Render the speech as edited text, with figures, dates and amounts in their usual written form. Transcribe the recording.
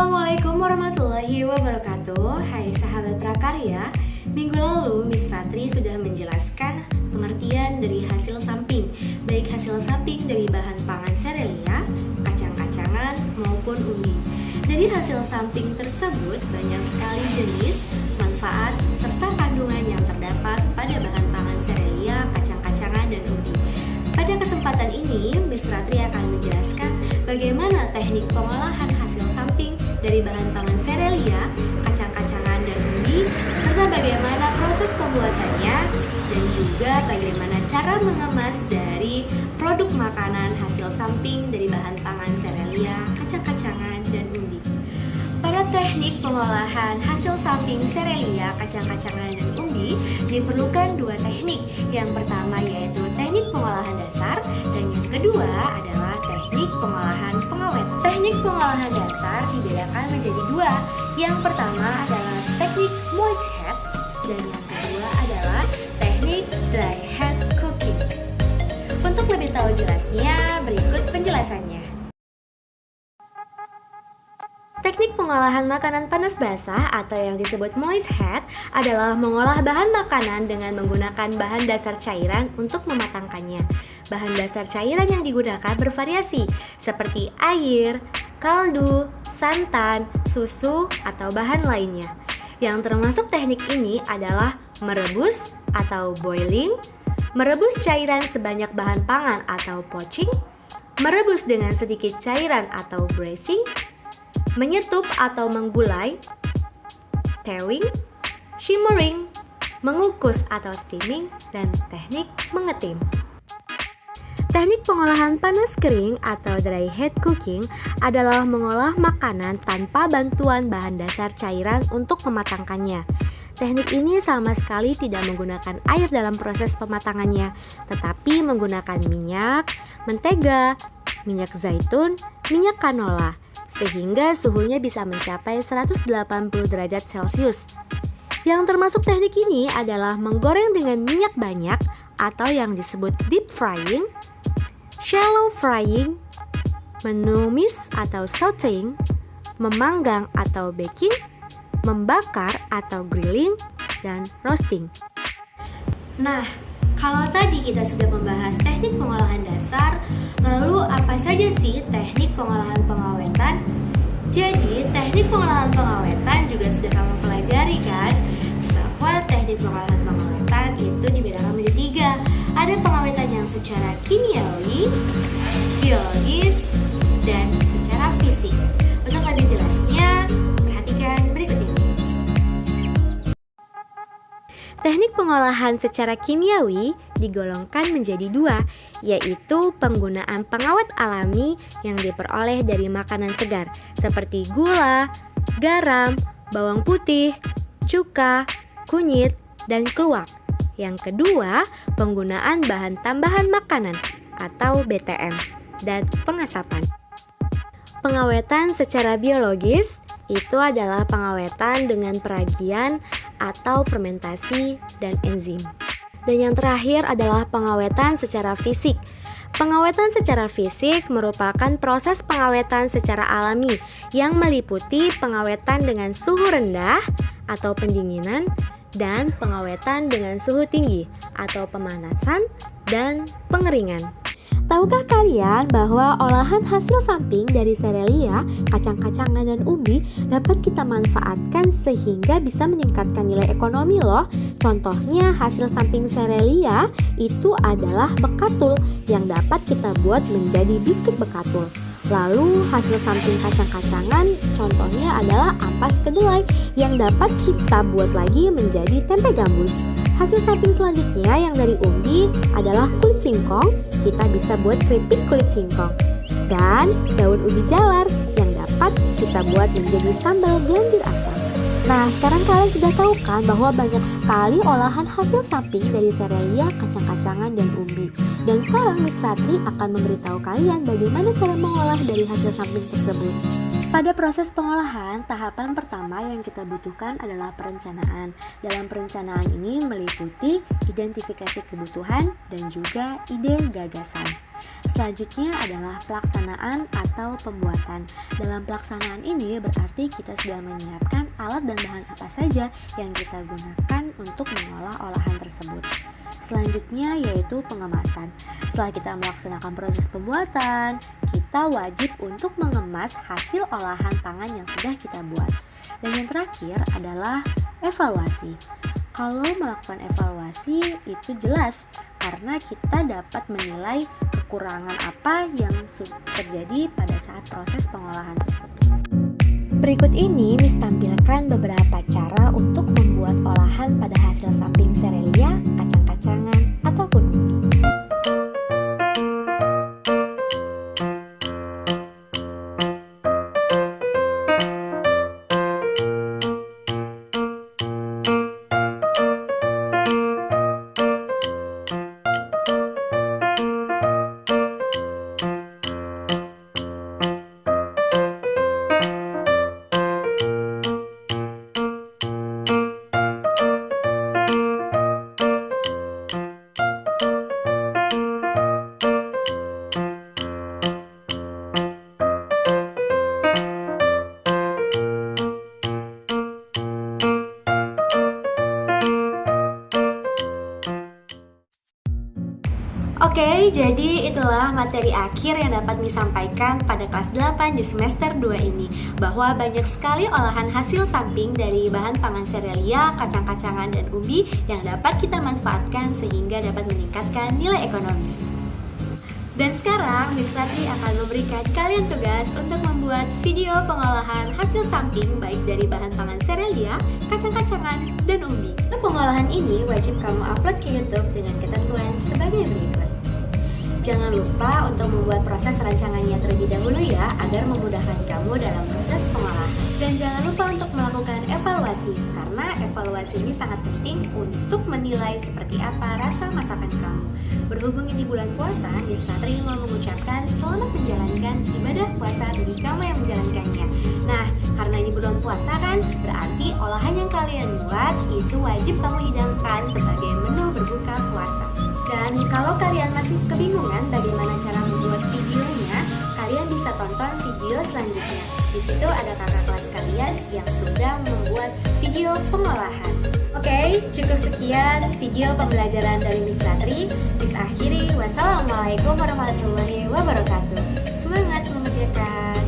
Assalamualaikum warahmatullahi wabarakatuh. Hai sahabat prakarya, minggu lalu Miss Ratri sudah menjelaskan pengertian dari hasil samping, baik hasil samping dari bahan pangan serelia, kacang-kacangan maupun umbi. Dari hasil samping tersebut banyak sekali jenis, manfaat, serta kandungan yang terdapat pada bahan pangan serelia, kacang-kacangan, dan umbi. Pada kesempatan ini, Miss Ratri akan menjelaskan bagaimana teknik pengolahan hasil samping dari bahan pangan serelia, kacang-kacangan, dan umbi, serta bagaimana proses pembuatannya, dan juga bagaimana cara mengemas dari produk makanan hasil samping dari bahan pangan serelia, kacang-kacangan, dan umbi. Pada teknik pengolahan hasil samping serelia, kacang-kacangan, dan umbi diperlukan dua teknik. Yang pertama yaitu teknik pengolahan dasar, dan yang kedua adalah teknik pengolahan pengawet. Teknik pengolahan dasar dibedakan menjadi dua. Yang pertama adalah teknik moist head, dan yang kedua adalah teknik dry head cooking. Untuk lebih tahu jelasnya, berikut penjelasannya. Teknik pengolahan makanan panas basah atau yang disebut moist head adalah mengolah bahan makanan dengan menggunakan bahan dasar cairan untuk mematangkannya. Bahan dasar cairan yang digunakan bervariasi seperti air, kaldu, santan, susu, atau bahan lainnya. Yang termasuk teknik ini adalah merebus atau boiling, merebus cairan sebanyak bahan pangan atau poaching, merebus dengan sedikit cairan atau braising, menyetup atau menggulai, stewing, shimmering, mengukus atau steaming, dan teknik mengetim. Teknik pengolahan panas kering atau dry head cooking adalah mengolah makanan tanpa bantuan bahan dasar cairan untuk mematangkannya. Teknik ini sama sekali tidak menggunakan air dalam proses pematangannya, tetapi menggunakan minyak, mentega, minyak zaitun, minyak kanola, sehingga suhunya bisa mencapai 180 derajat Celcius. Yang termasuk teknik ini adalah menggoreng dengan minyak banyak atau yang disebut deep frying, shallow frying, menumis atau sauteing, memanggang atau baking, membakar atau grilling, dan roasting. Nah, kalau tadi kita sudah membahas teknik pengolahan dasar, lalu apa saja sih teknik pengolahan pengawetan? Jadi, teknik pengolahan pengawetan juga sudah kamu pelajari kan? Bahwa teknik pengolahan pengawetan itu dibedakan menjadi tiga. Ada pengawetan yang secara kimiawi, biologis, dan secara fisik. Untuk lebih jelasnya, perhatikan berikut ini. Teknik pengolahan secara kimiawi digolongkan menjadi dua, yaitu penggunaan pengawet alami yang diperoleh dari makanan segar seperti gula, garam, bawang putih, cuka, kunyit, dan keluak. Yang kedua, penggunaan bahan tambahan makanan atau BTM dan pengasapan. Pengawetan secara biologis itu adalah pengawetan dengan peragian atau fermentasi dan enzim. Dan yang terakhir adalah pengawetan secara fisik. Pengawetan secara fisik merupakan proses pengawetan secara alami yang meliputi pengawetan dengan suhu rendah atau pendinginan dan pengawetan dengan suhu tinggi atau pemanasan dan pengeringan. Tahukah kalian bahwa olahan hasil samping dari serelia, kacang-kacangan, dan umbi dapat kita manfaatkan sehingga bisa meningkatkan nilai ekonomi loh. Contohnya hasil samping serelia itu adalah bekatul yang dapat kita buat menjadi biskuit bekatul. Lalu hasil samping kacang-kacangan contohnya adalah ampas kedelai yang dapat kita buat lagi menjadi tempe gambus. Hasil samping selanjutnya yang dari umbi adalah kulit singkong, kita bisa buat keripik kulit singkong. Dan daun ubi jalar yang dapat kita buat menjadi sambal blender asam. Nah, sekarang kalian sudah tahu kan bahwa banyak sekali olahan hasil samping dari serelia, kacang-kacangan, dan umbi. Dan sekarang Miss Ratri akan memberitahu kalian bagaimana cara mengolah dari hasil samping tersebut. Pada proses pengolahan, tahapan pertama yang kita butuhkan adalah perencanaan. Dalam perencanaan ini meliputi identifikasi kebutuhan dan juga ide gagasan. Selanjutnya adalah pelaksanaan atau pembuatan. Dalam pelaksanaan ini berarti kita sudah menyiapkan alat dan bahan apa saja yang kita gunakan untuk mengolah olahan tersebut. Selanjutnya yaitu pengemasan. Setelah kita melaksanakan proses pembuatan, kita wajib untuk mengemas hasil olahan pangan yang sudah kita buat. Dan yang terakhir adalah evaluasi. Kalau melakukan evaluasi itu jelas karena kita dapat menilai kekurangan apa yang terjadi pada saat proses pengolahan tersebut. Berikut ini Miss tampilkan beberapa cara untuk membuat olahan pada hasil samping serelia, kacang-kacangan, ataupun umbi. Oke, jadi itulah materi akhir yang dapat disampaikan pada kelas 8 di semester 2 ini, bahwa banyak sekali olahan hasil samping dari bahan pangan serealia, kacang-kacangan, dan umbi yang dapat kita manfaatkan sehingga dapat meningkatkan nilai ekonomis. Dan sekarang Miss Ratri akan memberikan kalian tugas untuk membuat video pengolahan hasil samping baik dari bahan pangan serealia, kacang-kacangan, dan umbi. Pengolahan ini wajib kamu upload ke YouTube dengan ketentuan sebagai berikut. Jangan lupa untuk membuat proses rancangannya terlebih dahulu ya, agar memudahkan kamu dalam proses pengolahan. Dan jangan lupa untuk melakukan evaluasi, karena evaluasi ini sangat penting untuk menilai seperti apa rasa masakan kamu. Berhubung ini bulan puasa, Miss Ratri mau mengucapkan selamat menjalankan ibadah puasa bagi kamu yang menjalankannya. Nah, karena ini bulan puasa kan, berarti olahan yang kalian buat itu wajib kamu hidangkan sebagai menu berbuka puasa. Dan kalau kalian masih kebingungan bagaimana cara membuat videonya, kalian bisa tonton video selanjutnya. Di situ ada kakak kelas kalian yang sudah membuat video pengolahan. Oke, cukup sekian video pembelajaran dari Miss Ratri. Miss akhiri, wassalamualaikum warahmatullahi wabarakatuh. Semangat mengerjakan.